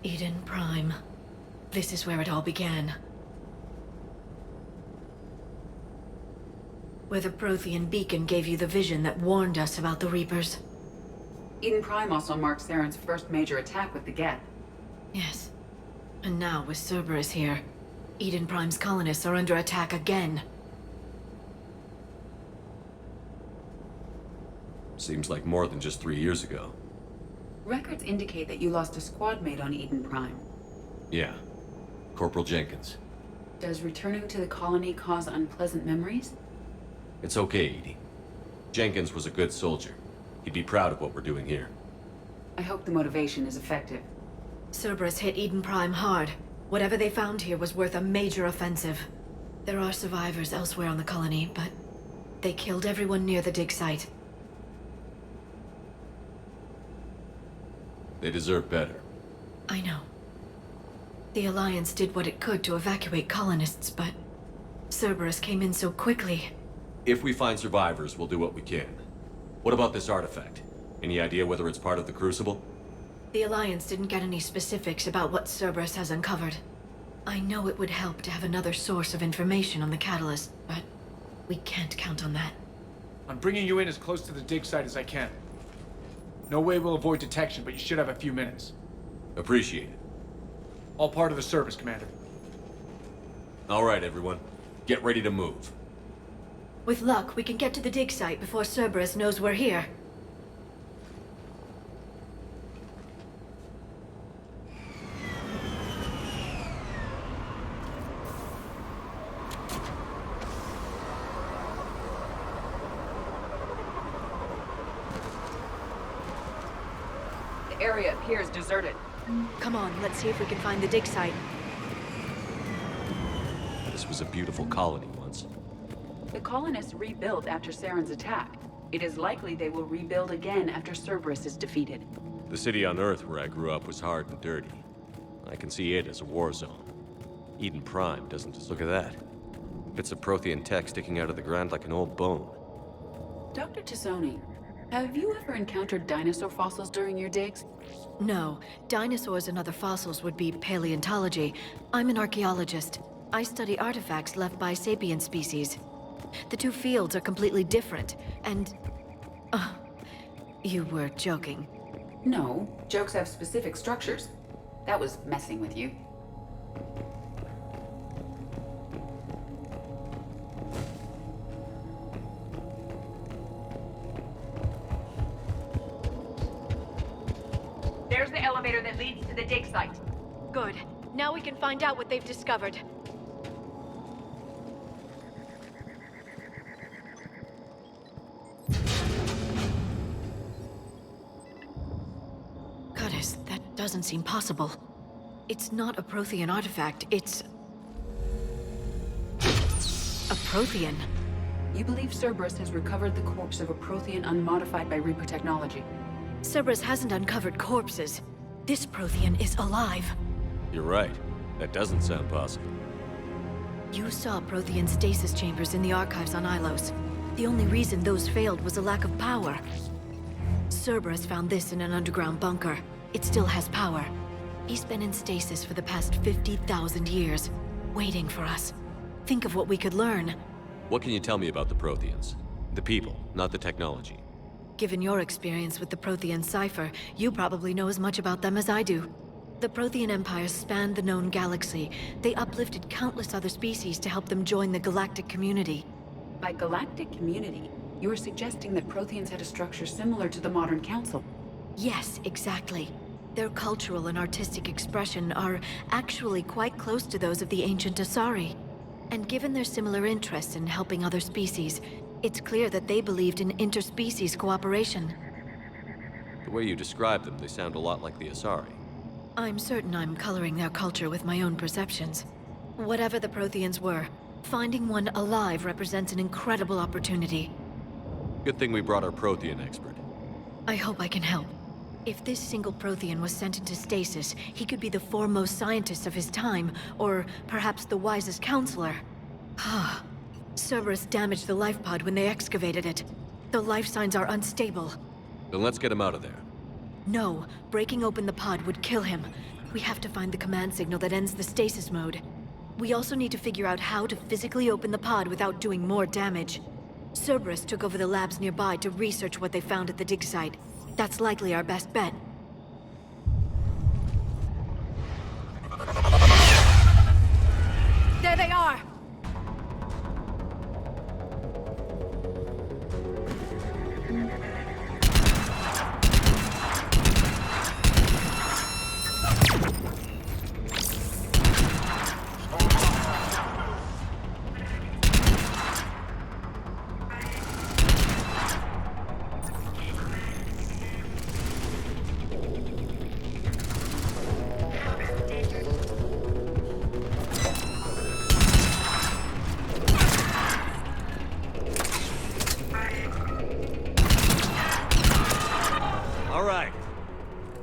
Eden Prime. This is where it all began. Where the Prothean beacon gave you the vision that warned us about the Reapers. Eden Prime also marks Saren's first major attack with the Geth. Yes. And now, with Cerberus here, Eden Prime's colonists are under attack again. Seems like more than just 3 years ago. Records indicate that you lost a squad mate on Eden Prime. Yeah. Corporal Jenkins. Does returning to the colony cause unpleasant memories? It's okay, Edie. Jenkins was a good soldier. He'd be proud of what we're doing here. I hope the motivation is effective. Cerberus hit Eden Prime hard. Whatever they found here was worth a major offensive. There are survivors elsewhere on the colony, but they killed everyone near the dig site. They deserve better. I know. The Alliance did what it could to evacuate colonists, but Cerberus came in so quickly. If we find survivors, we'll do what we can. What about this artifact? Any idea whether it's part of the Crucible? The Alliance didn't get any specifics about what Cerberus has uncovered. I know it would help to have another source of information on the catalyst, but we can't count on that. I'm bringing you in as close to the dig site as I can. No way we'll avoid detection, but you should have a few minutes. Appreciate it. All part of the service, Commander. All right, everyone. Get ready to move. With luck, we can get to the dig site before Cerberus knows we're here. The area appears deserted. Come on, let's see if we can find the dig site. This was a beautiful colony once. The colonists rebuilt after Saren's attack. It is likely they will rebuild again after Cerberus is defeated. The city on Earth where I grew up was hard and dirty. I can see it as a war zone. Eden Prime doesn't just look at that. Bits of Prothean tech sticking out of the ground like an old bone. Dr. Tassoni, have you ever encountered dinosaur fossils during your digs? No, dinosaurs and other fossils would be paleontology. I'm an archaeologist. I study artifacts left by sapient species. The two fields are completely different, and... you were joking. No, jokes have specific structures. That was messing with you. There's the elevator that leads to the dig site. Good. Now we can find out what they've discovered. Goddess, that doesn't seem possible. It's not a Prothean artifact, it's... a Prothean. You believe Cerberus has recovered the corpse of a Prothean unmodified by Reaper technology. Cerberus hasn't uncovered corpses. This Prothean is alive. You're right. That doesn't sound possible. You saw Prothean stasis chambers in the archives on Ilos. The only reason those failed was a lack of power. Cerberus found this in an underground bunker. It still has power. He's been in stasis for the past 50,000 years, waiting for us. Think of what we could learn. What can you tell me about the Protheans? The people, not the technology. Given your experience with the Prothean cipher, you probably know as much about them as I do. The Prothean Empire spanned the known galaxy. They uplifted countless other species to help them join the galactic community. By galactic community, you are suggesting that Protheans had a structure similar to the modern council. Yes, exactly. Their cultural and artistic expression are actually quite close to those of the ancient Asari. And given their similar interests in helping other species, it's clear that they believed in interspecies cooperation. The way you describe them, they sound a lot like the Asari. I'm certain I'm coloring their culture with my own perceptions. Whatever the Protheans were, finding one alive represents an incredible opportunity. Good thing we brought our Prothean expert. I hope I can help. If this single Prothean was sent into stasis, he could be the foremost scientist of his time, or perhaps the wisest counselor. Ah. Cerberus damaged the life pod when they excavated it. The life signs are unstable. Then let's get him out of there. No, breaking open the pod would kill him. We have to find the command signal that ends the stasis mode. We also need to figure out how to physically open the pod without doing more damage. Cerberus took over the labs nearby to research what they found at the dig site. That's likely our best bet. There they are!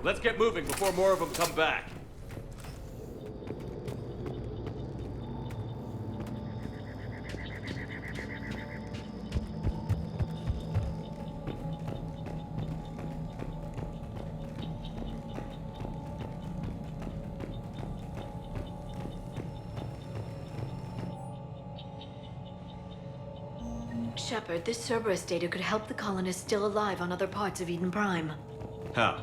Let's get moving before more of them come back. Shepard, this Cerberus data could help the colonists still alive on other parts of Eden Prime. How?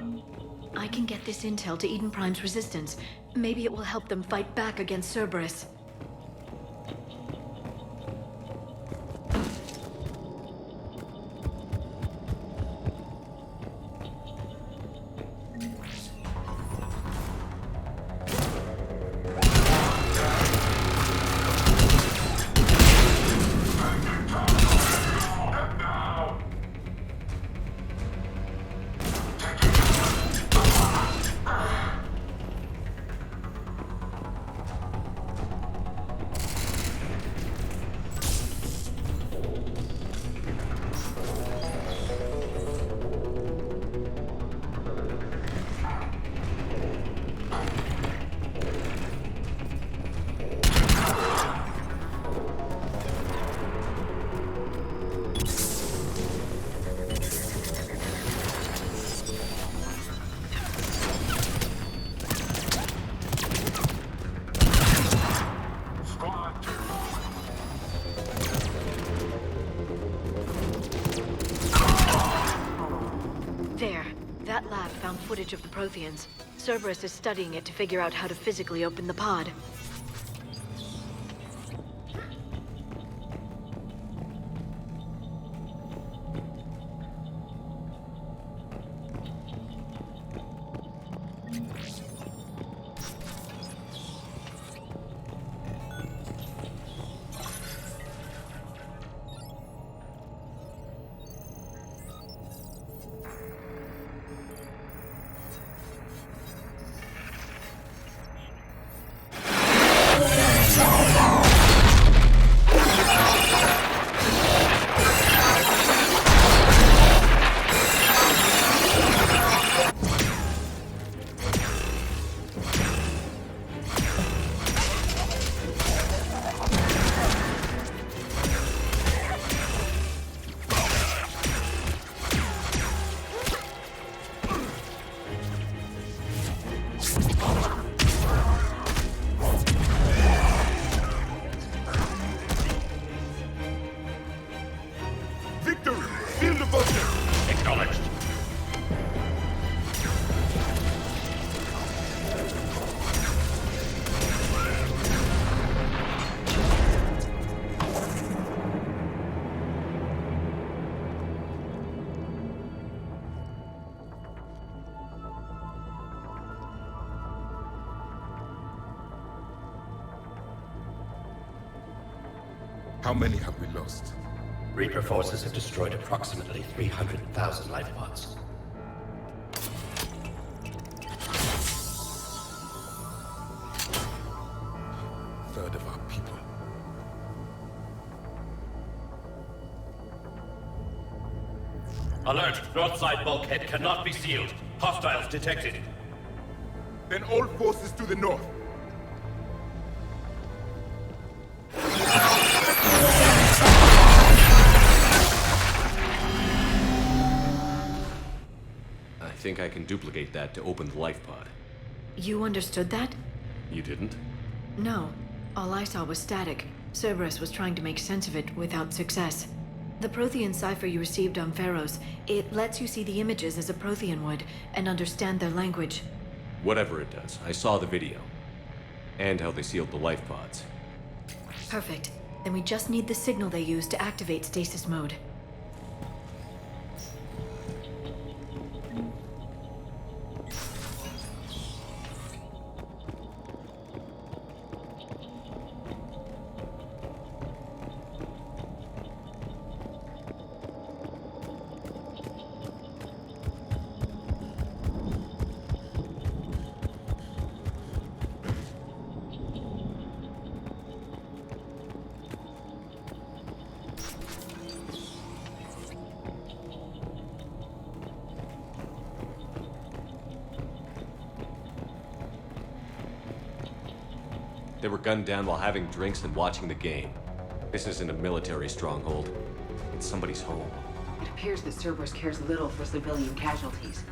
I can get this intel to Eden Prime's resistance. Maybe it will help them fight back against Cerberus. That lab found footage of the Protheans. Cerberus is studying it to figure out how to physically open the pod. How many have we lost? Reaper forces have destroyed approximately 300,000 life pods. Third of our people. Alert! North side bulkhead cannot be sealed. Hostiles detected. Then all forces to the north. I think I can duplicate that to open the life pod. You understood that? You didn't? No. All I saw was static. Cerberus was trying to make sense of it without success. The Prothean cipher you received on Pharos, it lets you see the images as a Prothean would, and understand their language. Whatever it does, I saw the video. And how they sealed the life pods. Perfect. Then we just need the signal they used to activate stasis mode. They were gunned down while having drinks and watching the game. This isn't a military stronghold. It's somebody's home. It appears that Cerberus cares little for civilian casualties.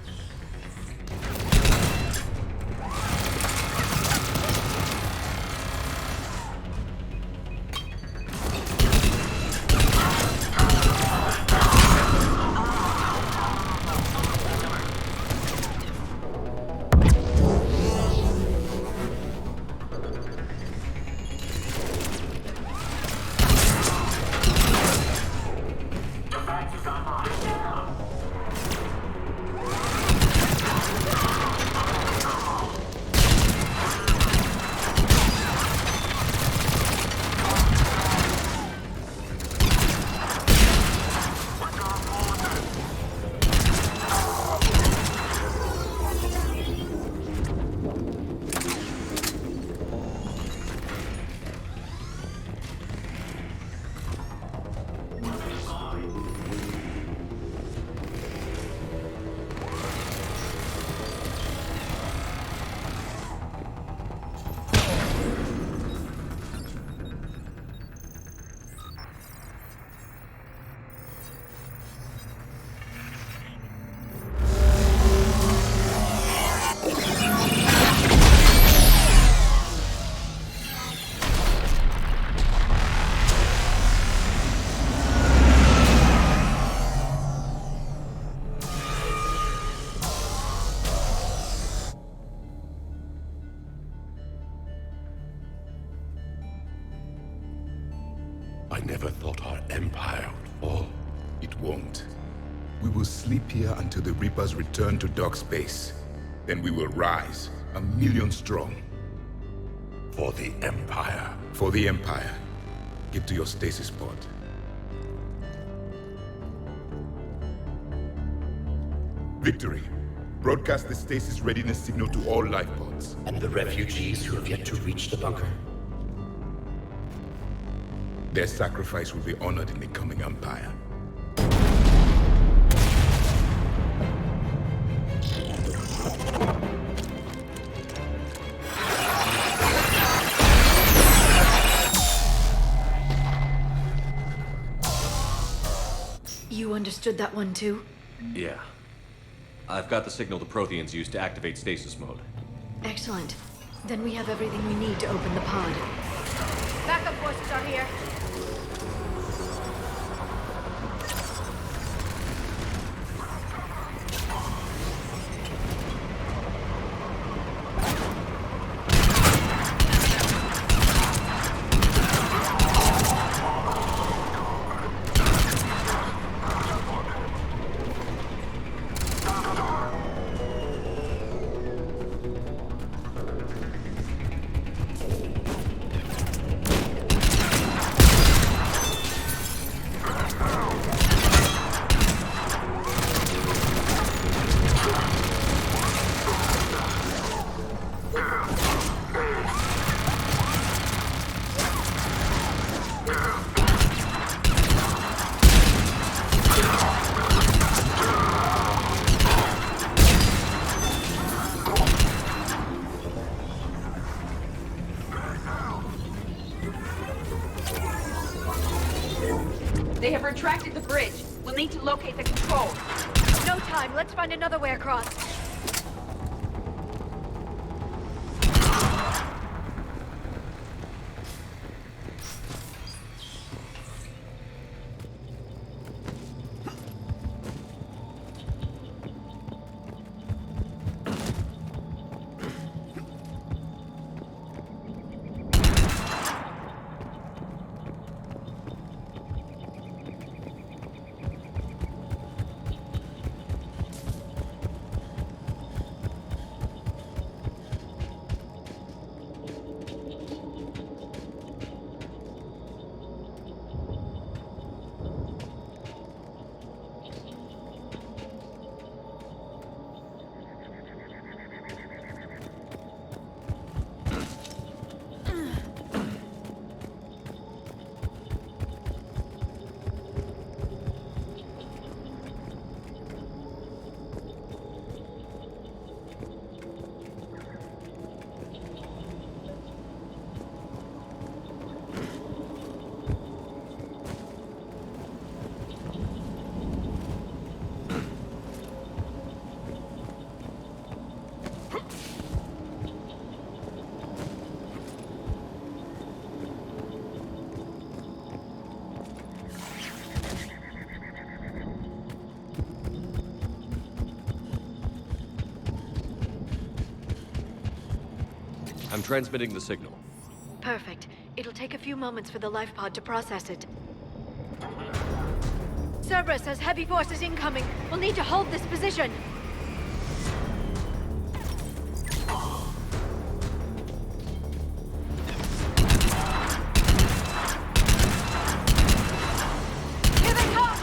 I never thought our empire would fall. It won't. We will sleep here until the Reapers return to dark space. Then we will rise, 1,000,000 strong. For the Empire. For the Empire. Get to your stasis pod. Victory. Broadcast the stasis readiness signal to all life pods. And the refugees who have yet to reach the bunker. Their sacrifice will be honored in the coming Empire. You understood that one too? Yeah. I've got the signal the Protheans used to activate stasis mode. Excellent. Then we have everything we need to open the pod. Backup forces are here. They have retracted the bridge. We'll need to locate the control. No time. Let's find another way across. I'm transmitting the signal. Perfect. It'll take a few moments for the life pod to process it. Cerberus has heavy forces incoming. We'll need to hold this position. Here they come!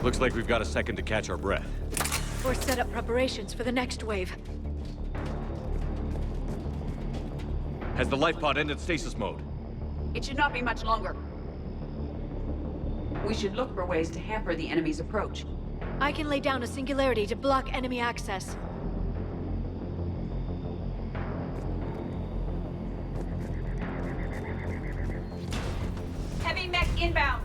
Looks like we've got a second to catch our breath. Or set up preparations for the next wave. Has the life pod ended stasis mode? It should not be much longer. We should look for ways to hamper the enemy's approach. I can lay down a singularity to block enemy access. Heavy mech inbound.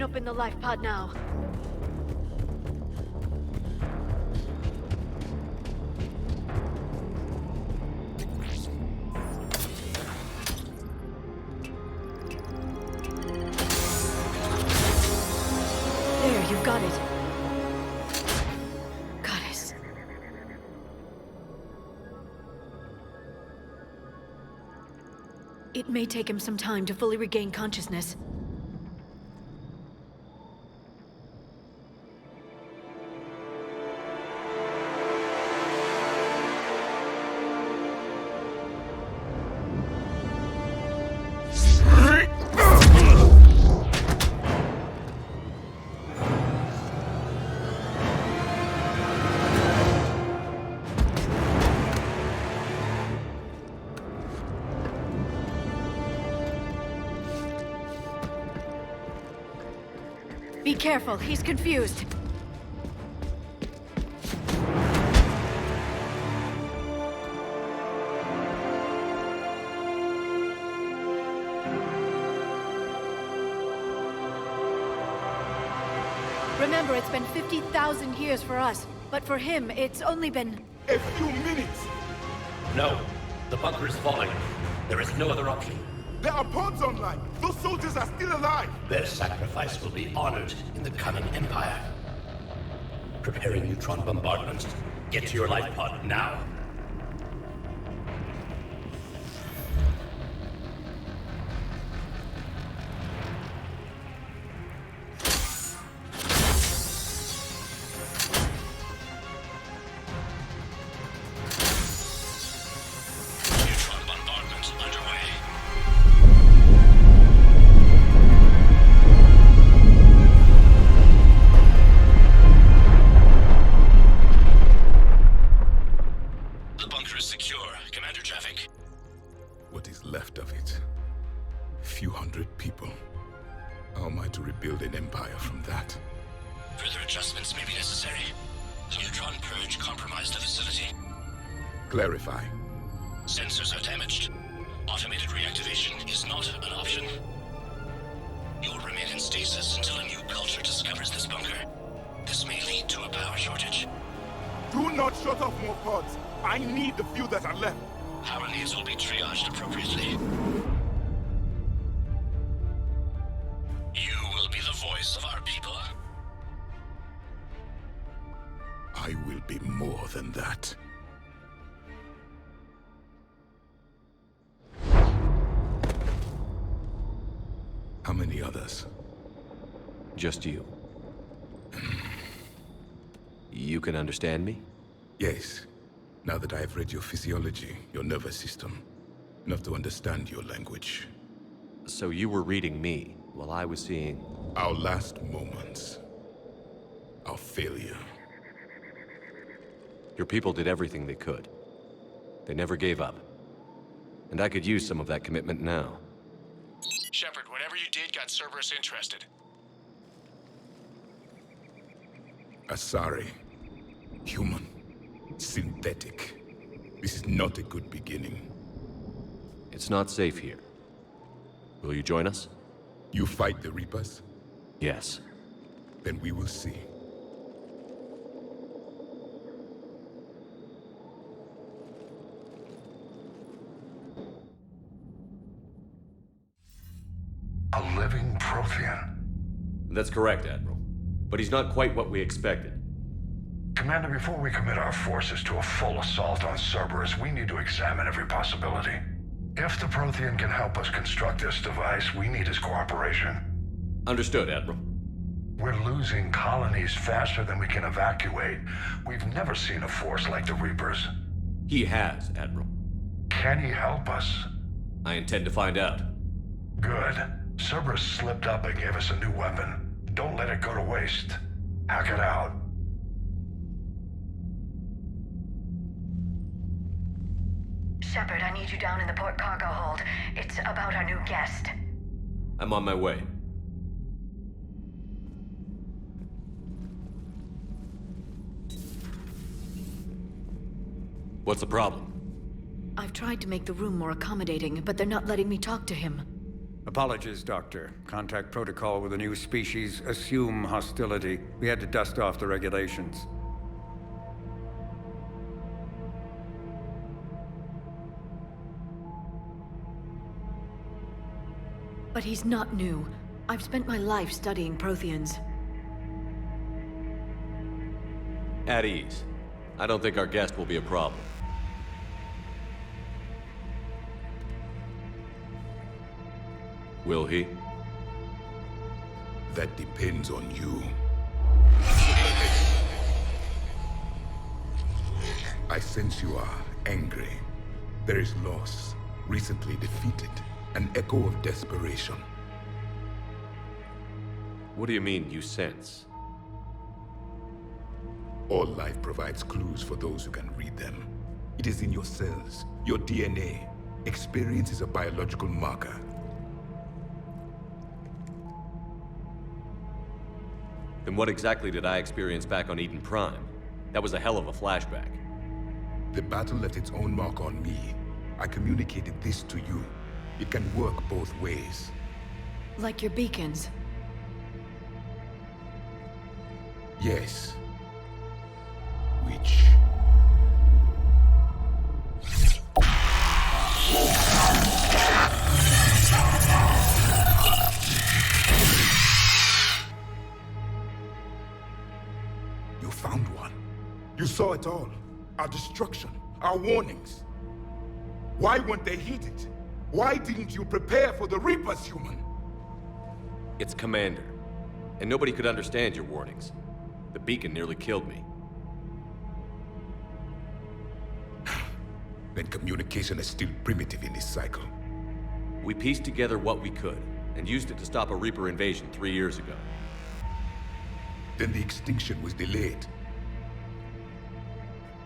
Open the life pod now. There, you've got it. Goddess. It may take him some time to fully regain consciousness. Be careful, he's confused. Remember, it's been 50,000 years for us, but for him, it's only been... A few minutes! No. The bunker is falling. There is no other option. There are pods online! Those soldiers are still alive! Their sacrifice will be honored in the coming Empire. Preparing neutron bombardments. Get to your life pod now. Clarify. Sensors are damaged. Automated reactivation is not an option. You'll remain in stasis until a new culture discovers this bunker. This may lead to a power shortage. Do not shut off more pods. I need the few that are left. Power needs will be triaged appropriately. You will be the voice of our people. I will be more than that. How many others? Just you. You can understand me? Yes. Now that I have read your physiology, your nervous system, enough to understand your language. So you were reading me while I was seeing... Our last moments. Our failure. Your people did everything they could. They never gave up. And I could use some of that commitment now. Shepard, whatever you did got Cerberus interested. Asari. Human. Synthetic. This is not a good beginning. It's not safe here. Will you join us? You fight the Reapers? Yes. Then we will see. A living Prothean. That's correct, Admiral. But he's not quite what we expected. Commander, before we commit our forces to a full assault on Cerberus, we need to examine every possibility. If the Prothean can help us construct this device, we need his cooperation. Understood, Admiral. We're losing colonies faster than we can evacuate. We've never seen a force like the Reapers. He has, Admiral. Can he help us? I intend to find out. Good. Cerberus slipped up and gave us a new weapon. Don't let it go to waste. Hack it out. Shepard, I need you down in the port cargo hold. It's about our new guest. I'm on my way. What's the problem? I've tried to make the room more accommodating, but they're not letting me talk to him. Apologies, Doctor. Contact protocol with a new species. Assume hostility. We had to dust off the regulations. But he's not new. I've spent my life studying Protheans. At ease. I don't think our guest will be a problem. Will he? That depends on you. I sense you are angry. There is loss, recently defeated, an echo of desperation. What do you mean, you sense? All life provides clues for those who can read them. It is in your cells, your DNA. Experience is a biological marker. Then what exactly did I experience back on Eden Prime? That was a hell of a flashback. The battle left its own mark on me. I communicated this to you. It can work both ways. Like your beacons. Yes. Which... You saw it all. Our destruction, our warnings. Why weren't they heeded? Why didn't you prepare for the Reapers, human? It's Commander. And nobody could understand your warnings. The beacon nearly killed me. Then communication is still primitive in this cycle. We pieced together what we could, and used it to stop a Reaper invasion 3 years ago. Then the extinction was delayed.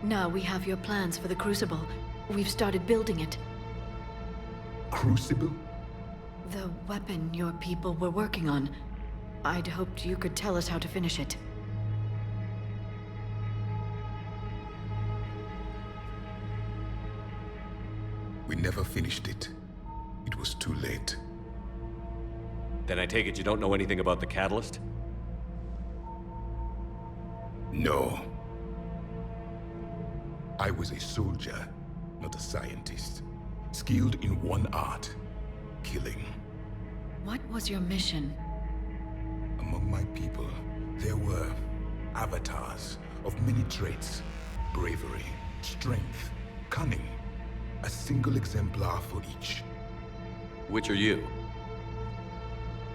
Now we have your plans for the Crucible. We've started building it. Crucible? The weapon your people were working on. I'd hoped you could tell us how to finish it. We never finished it. It was too late. Then I take it you don't know anything about the catalyst? No. I was a soldier, not a scientist. Skilled in one art, killing. What was your mission? Among my people, there were avatars of many traits. Bravery, strength, cunning. A single exemplar for each. Which are you?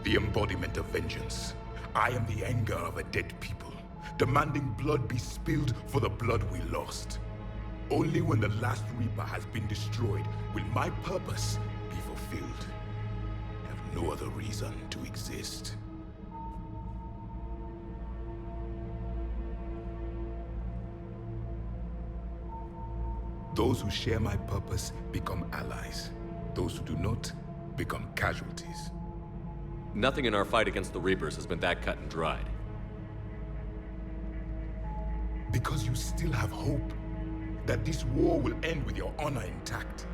The embodiment of vengeance. I am the anger of a dead people, demanding blood be spilled for the blood we lost. Only when the last Reaper has been destroyed will my purpose be fulfilled. I have no other reason to exist. Those who share my purpose become allies. Those who do not become casualties. Nothing in our fight against the Reapers has been that cut and dried. Because you still have hope that this war will end with your honor intact.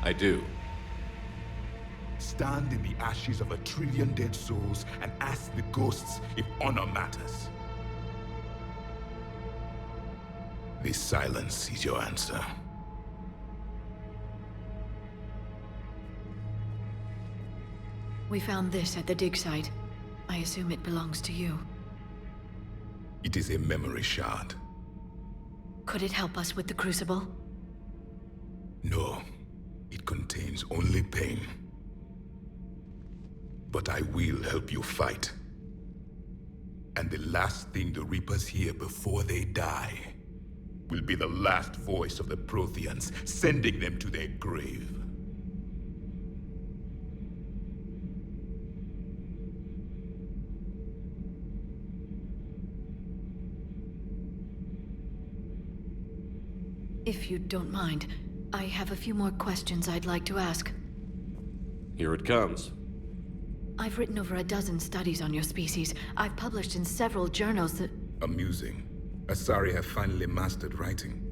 I do. Stand in the ashes of 1 trillion dead souls and ask the ghosts if honor matters. This silence is your answer. We found this at the dig site. I assume it belongs to you. It is a memory shard. Could it help us with the Crucible? No, it contains only pain. But I will help you fight. And the last thing the Reapers hear before they die will be the last voice of the Protheans, sending them to their grave. If you don't mind, I have a few more questions I'd like to ask. Here it comes. I've written over a dozen studies on your species. I've published in several journals that... Amusing. Asari have finally mastered writing.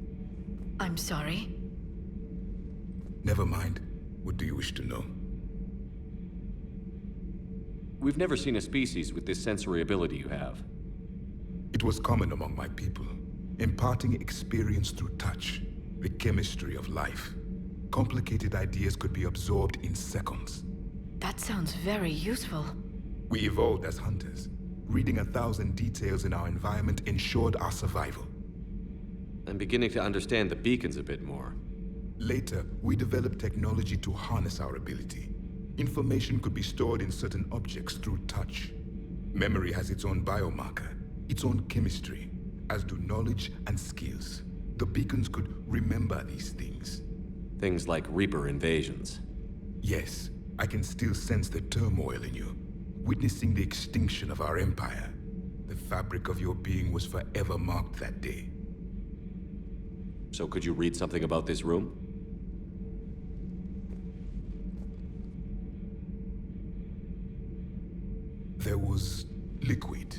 I'm sorry? Never mind. What do you wish to know? We've never seen a species with this sensory ability you have. It was common among my people, imparting experience through touch, the chemistry of life. Complicated ideas could be absorbed in seconds. That sounds very useful. We evolved as hunters. Reading 1,000 details in our environment ensured our survival. I'm beginning to understand the beacons a bit more. Later, we developed technology to harness our ability. Information could be stored in certain objects through touch. Memory has its own biomarker, its own chemistry, as do knowledge and skills. The beacons could remember these things. Things like Reaper invasions. Yes, I can still sense the turmoil in you, witnessing the extinction of our empire. The fabric of your being was forever marked that day. So could you read something about this room? There was liquid,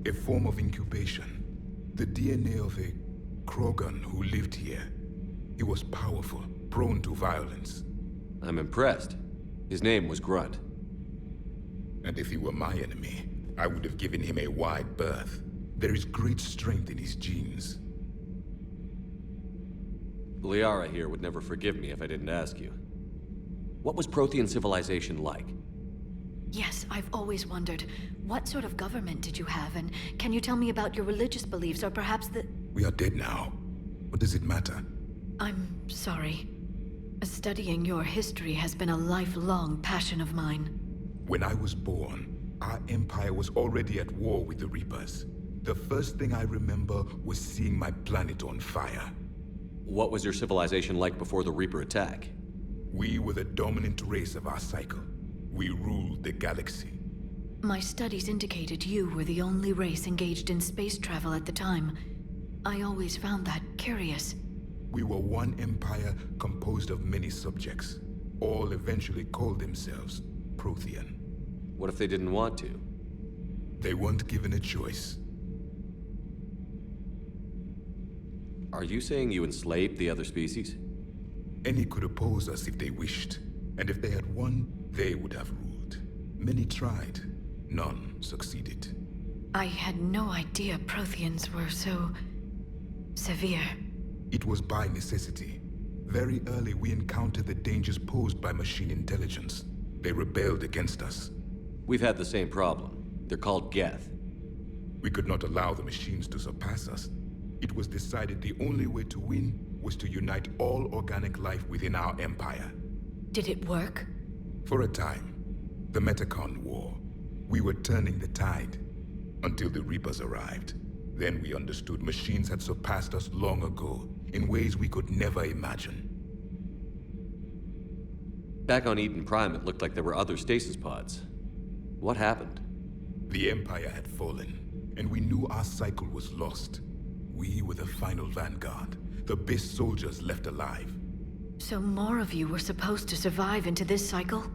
a form of incubation. The DNA of a Krogan who lived here. He was powerful, prone to violence. I'm impressed. His name was Grunt. And if he were my enemy, I would have given him a wide berth. There is great strength in his genes. Liara here would never forgive me if I didn't ask you. What was Prothean civilization like? Yes, I've always wondered, what sort of government did you have, and can you tell me about your religious beliefs, or perhaps the... We are dead now. What does it matter? I'm sorry. Studying your history has been a lifelong passion of mine. When I was born, our empire was already at war with the Reapers. The first thing I remember was seeing my planet on fire. What was your civilization like before the Reaper attack? We were the dominant race of our cycle. We ruled the galaxy. My studies indicated you were the only race engaged in space travel at the time. I always found that curious. We were one empire composed of many subjects. All eventually called themselves Prothean. What if they didn't want to? They weren't given a choice. Are you saying you enslaved the other species? Any could oppose us if they wished. And if they had won, they would have ruled. Many tried. None succeeded. I had no idea Protheans were so severe. It was by necessity. Very early we encountered the dangers posed by machine intelligence. They rebelled against us. We've had the same problem. They're called Geth. We could not allow the machines to surpass us. It was decided the only way to win was to unite all organic life within our empire. Did it work? For a time. The Metacon War. We were turning the tide. Until the Reapers arrived. Then we understood machines had surpassed us long ago, in ways we could never imagine. Back on Eden Prime, it looked like there were other stasis pods. What happened? The Empire had fallen, and we knew our cycle was lost. We were the final vanguard, the best soldiers left alive. So more of you were supposed to survive into this cycle?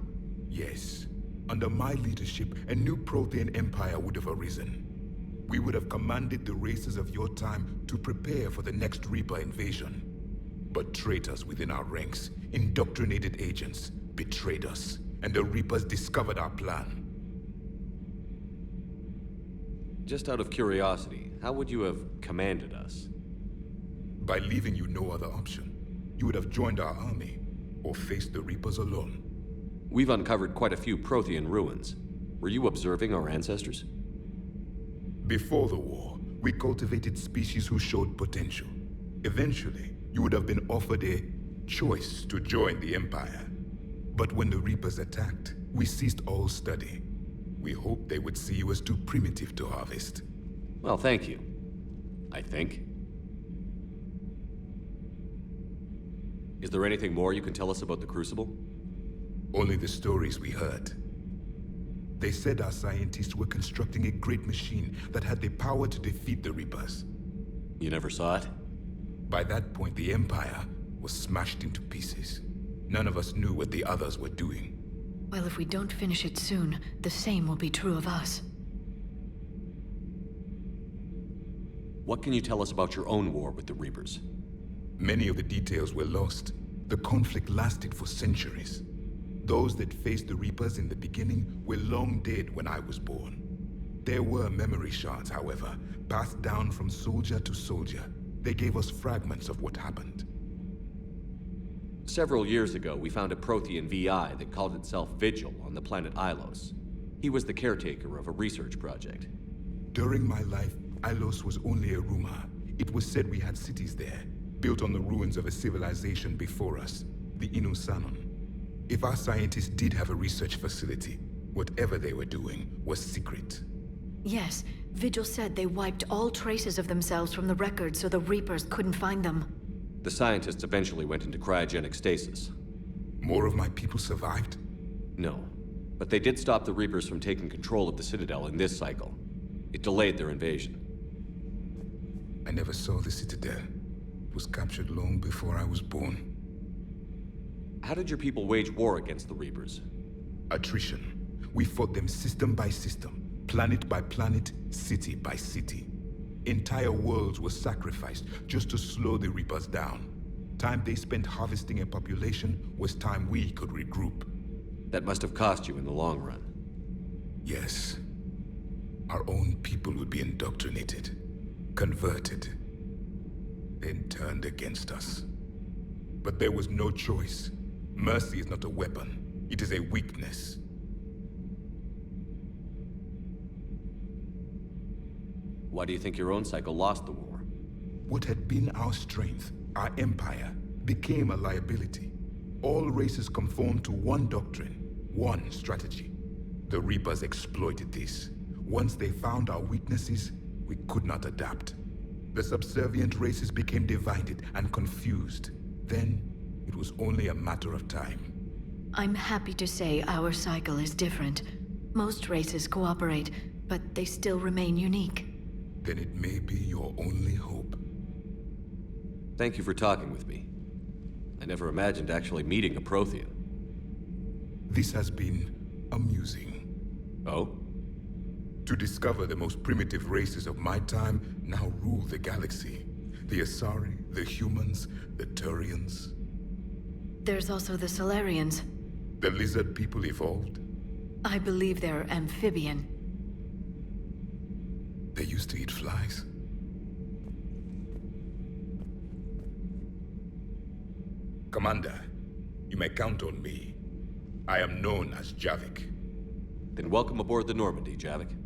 Yes. Under my leadership, a new Prothean empire would have arisen. We would have commanded the races of your time to prepare for the next Reaper invasion. But traitors within our ranks, indoctrinated agents, betrayed us, and the Reapers discovered our plan. Just out of curiosity, how would you have commanded us? By leaving you no other option. You would have joined our army, or faced the Reapers alone. We've uncovered quite a few Prothean ruins. Were you observing our ancestors? Before the war, we cultivated species who showed potential. Eventually, you would have been offered a choice to join the Empire. But when the Reapers attacked, we ceased all study. We hoped they would see you as too primitive to harvest. Well, thank you. I think. Is there anything more you can tell us about the Crucible? Only the stories we heard. They said our scientists were constructing a great machine that had the power to defeat the Reapers. You never saw it? By that point, the Empire was smashed into pieces. None of us knew what the others were doing. Well, if we don't finish it soon, the same will be true of us. What can you tell us about your own war with the Reapers? Many of the details were lost. The conflict lasted for centuries. Those that faced the Reapers in the beginning were long dead when I was born. There were memory shards, however, passed down from soldier to soldier. They gave us fragments of what happened. Several years ago, we found a Prothean VI that called itself Vigil on the planet Ilos. He was the caretaker of a research project. During my life, Ilos was only a rumor. It was said we had cities there, built on the ruins of a civilization before us, the Inusanon. If our scientists did have a research facility, whatever they were doing was secret. Yes, Vigil said they wiped all traces of themselves from the records so the Reapers couldn't find them. The scientists eventually went into cryogenic stasis. More of my people survived? No, but they did stop the Reapers from taking control of the Citadel in this cycle. It delayed their invasion. I never saw the Citadel. It was captured long before I was born. How did your people wage war against the Reapers? Attrition. We fought them system by system, planet by planet, city by city. Entire worlds were sacrificed just to slow the Reapers down. Time they spent harvesting a population was time we could regroup. That must have cost you in the long run. Yes. Our own people would be indoctrinated, converted, then turned against us. But there was no choice. Mercy is not a weapon. It is a weakness. Why do you think your own cycle lost the war? What had been our strength, our empire, became a liability. All races conformed to one doctrine, one strategy. The Reapers exploited this. Once they found our weaknesses, we could not adapt. The subservient races became divided and confused. Then, it was only a matter of time. I'm happy to say our cycle is different. Most races cooperate, but they still remain unique. Then it may be your only hope. Thank you for talking with me. I never imagined actually meeting a Prothean. This has been amusing. Oh? To discover the most primitive races of my time now rule the galaxy. The Asari, the humans, the Turians. There's also the Solarians. The lizard people evolved. I believe they're amphibian. They used to eat flies. Commander, you may count on me. I am known as Javik. Then welcome aboard the Normandy, Javik.